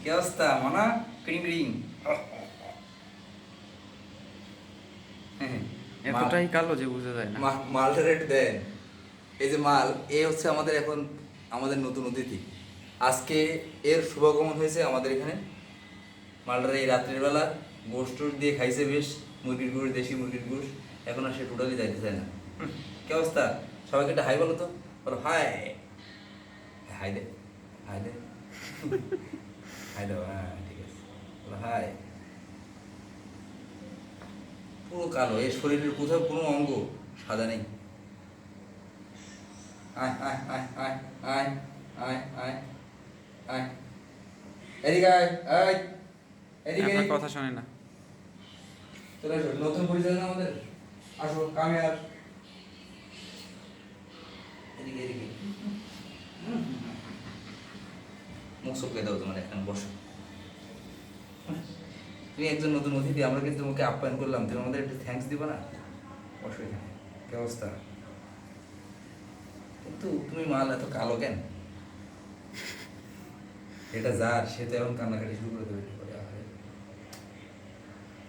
কি অবস্থা মানা? ক্রিং ক্রিং। এতটাই কালো যে বোঝা যায় না। মালটা রেট দেন। এই যে মাল, এ হচ্ছে আমাদের এখন আমাদের নতুন অতিথি। আজকে এর শুভাগমন হয়েছে আমাদের এখানে। মালটার এই রাত্রের বেলা গোশ টোশ দিয়ে খাইছে বেশ, মুরগির গোশ, দেশি মুরগির গোশ। এখন আর সে টোটালি যাইতে চায় না। কি অবস্থা? সবাইকে একটা হাই বলো তো, বলো হাই। হাই দে, হাই দে, হাই দাও। হ্যাঁ ঠিক আছে, বলো হাই। পুরো কালো, এর শরীরের কোথাও কোনো অঙ্গ সাদা নেই। আয় আয় আয় আয় আয় আয় আয় আয়, এদিকে আয়, আয় এদিকে। আপনার কথা শোনে না। চলে আসো, নতুন পরিচালনা আমাদের। আসো কামে আর এদিকে এদিকে। মুখ সবকে দাও, তোমার এখন বসো। তুমি একজন নতুন অতিথি, আমরা কিন্তু তোমাকে আপ্যায়ন করলাম, তুমি আমাদের একটু থ্যাঙ্কস দিবা না? বসো এখানে। কি অবস্থা? কিন্তু তুমি মাল এত কালো কেন? এটা যার, সে তো এখন কান্নাকাটি শুরু করে দেবে।